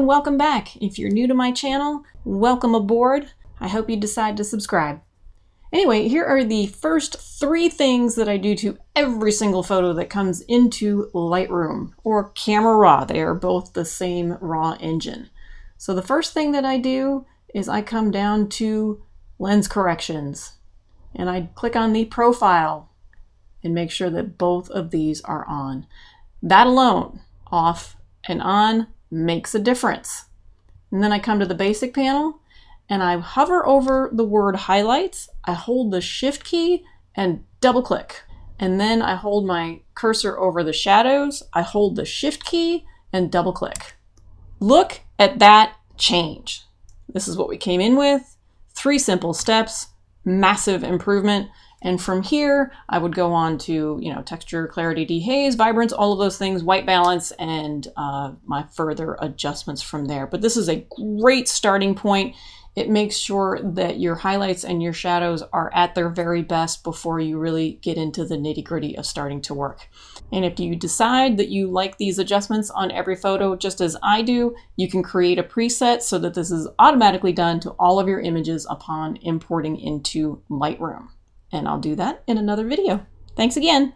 and welcome back. If you're new to my channel, welcome aboard. I hope you decide to subscribe. Anyway, here are the first 3 things that I do to every single photo that comes into Lightroom or Camera Raw. They are both the same raw engine. So the first thing that I do is I come down to lens corrections and I click on the profile and make sure that both of these are on. That alone, off and on, makes a difference. And then I come to the basic panel and I hover over the word highlights. I hold the shift key and double click. And then I hold my cursor over the shadows. I hold the shift key and double click. Look at that change. This is what we came in with. 3 simple steps, massive improvement. And from here, I would go on to, texture, clarity, dehaze, vibrance, all of those things, white balance, and my further adjustments from there. But this is a great starting point. It makes sure that your highlights and your shadows are at their very best before you really get into the nitty-gritty of starting to work. And if you decide that you like these adjustments on every photo, just as I do, you can create a preset so that this is automatically done to all of your images upon importing into Lightroom. And I'll do that in another video. Thanks again.